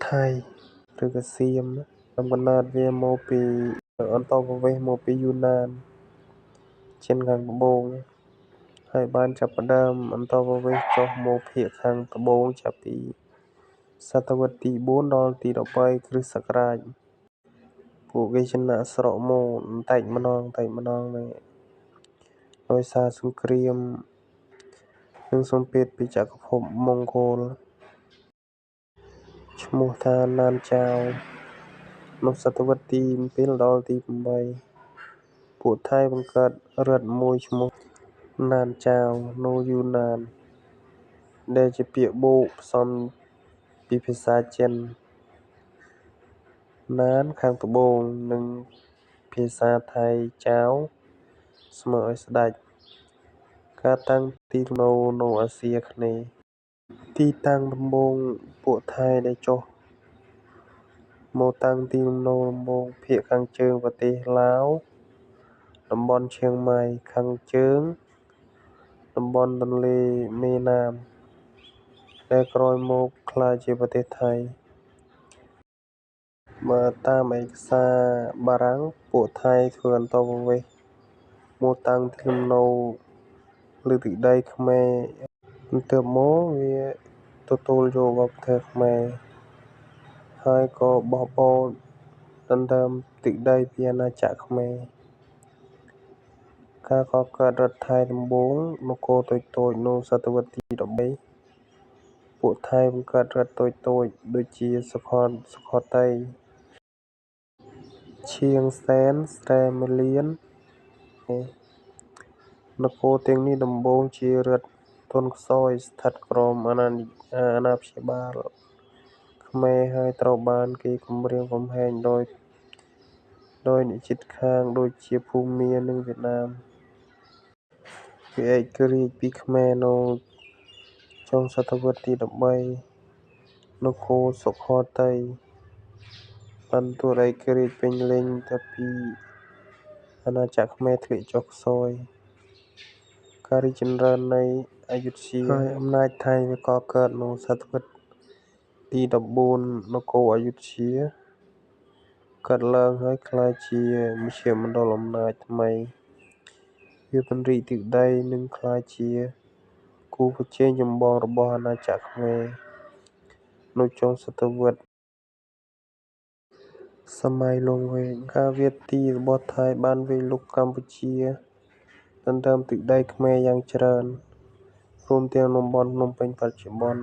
ថៃឬក៏សៀមកំណើតវាមកពីអន្តោប្រវេសន៍មកពីយូណានចិនខាងត្បូងហើយបានចាប់ផ្ដើមអន្តោប្រវេសន៍ចុះមកភាគខាងត្បូងចាប់ពីសតវត្សទី4ដល់ទី13គ្រិស្តសករាជពួកគេចំណាក់ស្រុកមកបន្តិចម្ដងនេះដោយសារសង្គ្រាមនិងសម្ពាធពីចក្រភពម៉ុងហ្គោលឈ្មោះថាណានចាវក្នុងសតវត្សទី7ដល់ទី8ពួកថៃបង្កើតរដ្ឋមួយឈ្មោះណានចាវនៅយូណានដែលជាពាក្យបូកផ្សំពីភាសាចិនណានខាងត្បូងនិងភាសាថៃចាវស្មើឲ្យស្ដេចការតាំងទីលំនៅនៅអាស៊ីអាគ្នេយ៍ទីតាំងដំបូងពួកថៃដែលចុះមកតាំងទីលំនៅដំបូងភាគខាងជើងប្រទេសឡាវតំបន់ឈៀងម៉ៃខាងជើងតំបន់ទន្លេមេណាមដែលក្រោយមកក្លាយជាប្រទេសថៃបើតាមឯកសារបារាំងពួកថៃធ្វើអន្តោប្រវេសន៍មកតាំងទីលំនៅលើទឹកដីខ្មែរបន្ទាប់មកវាទទួលយកវប្បធម៌ខ្មែរហើយក៏បោះបោរដណ្ដើមទឹកដីពីអាណាចក្រខ្មែរការកកើតរដ្ឋថៃដំបូងនគរតូចៗនៅសតវត្សទី13ពួកថៃបង្កើតរដ្ឋតូចៗដូចជាសុខោទ័យឈៀងសែនស្រែមលៀននគរទាំងនេះដំបូងជារដ្ឋទន់ខ្សោយស្ថិតក្រោមអាណាព្យាបាលខ្មែរហើយត្រូវបានគេគំរាមកំហែងដោយអ្នកជិតខាងដូចជាភូមានិងវៀតណាមវាឯករាជ្យពីខ្មែរនៅចុងសតវត្សទី13នគរសុខោទ័យបានទទួលឯករាជ្យពេញលេញតែពីអាណាចក្រខ្មែរធ្លាក់ចុះខ្សោយការរីកចម្រើននៃអយុធ្យាហើយអំណាចថៃវាក៏កើតនៅសតវត្សទី14នគរអយុធ្យាកើតឡើងហើយក្លាយជាមជ្ឈមណ្ឌលអំណាចថ្មីវាពង្រីកទឹកដីនិងក្លាយជាគូប្រជែងចម្បងរបស់អាណាចក្រខ្មែរនៅចុងសតវត្សសម័យលង្វែកការវាយទីរបស់ថៃបានវាយលុកកម្ពុជាដណ្ដើមទឹកដីខ្មែរយ៉ាងច្រើនរួមទាំងតំបន់ភ្នំពេញបច្ចុប្បន្ន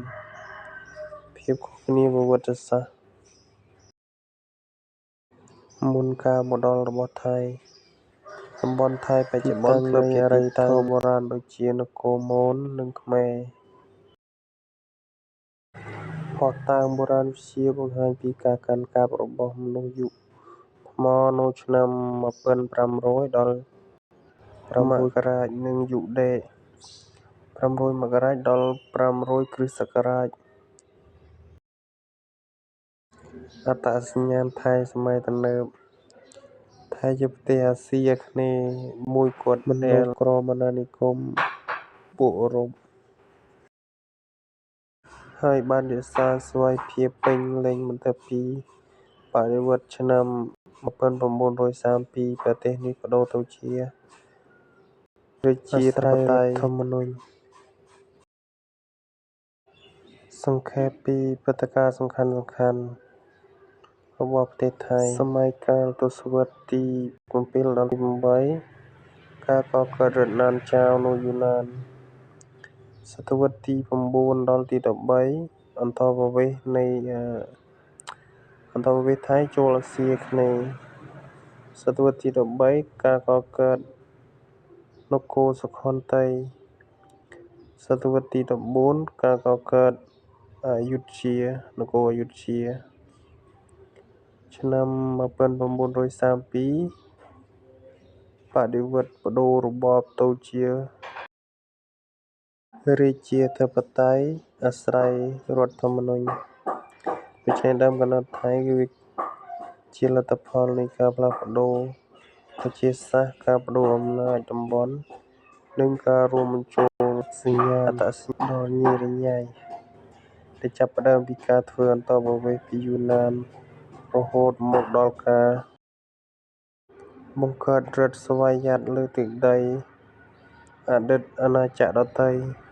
ភាពខុសគ្នាប្រវត្តិសាស្ត្រមុនការមកដល់របស់ថៃតំបន់ថៃបច្ចុប្បន្នធ្លាប់ជាទីតាំងបុរាណដូចជានគរមននិងខ្មែរភស្តុតាងបុរាណវិទ្យាបង្ហាញពីការកាន់កាប់របស់មនុស្សយុគថ្មនៅឆ្នាំ1500ដល់មករាជនិងយុគដែក500មករាជដល់500គ្រិស្តសករាជអត្តសញ្ញាណថៃសម័យទំនើបថៃជាប្រទេសអាស៊ីអាគ្នេយ៍មួយគត់មិននៅក្រោមអាណានិគមពួកអឺរ៉ុបហើយបានរក្សាស្វ័យភាពពេញលេញបន្ទាប់ពីបដិវត្តន៍ឆ្នាំ1932ប្រទេសនេះប្តូរទៅជាប្រជាធិបតេយ្យធម្មនុញ្ញសង្ខេបពីព្រឹត្តិការណ៍សំខាន់ៗរបស់ប្រទេសថៃសម័យកាលទសវត្សរ៍ទី7ដល់ទី8ការកកើតរដ្ឋណានចាវនៅយូណានសតវត្សរ៍ទី9ដល់ទី13អន្តោប្រវេសន៍ថៃចូលអាស៊ីអាគ្នេយ៍សតវត្សរ៍ទី13ការកកើតនគរសុខោទ័យសតវត្សរ៍ទី14ការកកើតអយុធ្យានគរអយុធ្យាឆ្នាំ1932បដិវត្តន៍ប្តូររបបទៅជារាជាធិបតេយ្យអាស្រ័យរដ្ឋធម្មនុញ្ញដូច្នេះដើមកំណើតថៃគឺជាលទ្ធផលនៃការផ្លាស់ប្តូរប្រជាសាស្ត្រការប្តូរអំណាចតំបន់និងការរួមបញ្ចូលសញ្ញាណអត្តសញ្ញាណដ៏ញ៉េរញ៉ៃ ដែលចាប់ផ្ដើមពីការធ្វើអន្តោប្រវេសន៍ពីយូណានរហូតមកដល់ការបង្កើតរដ្ឋស្វយ័តលើទឹកដីអតីតអាណាចក្រដទៃ។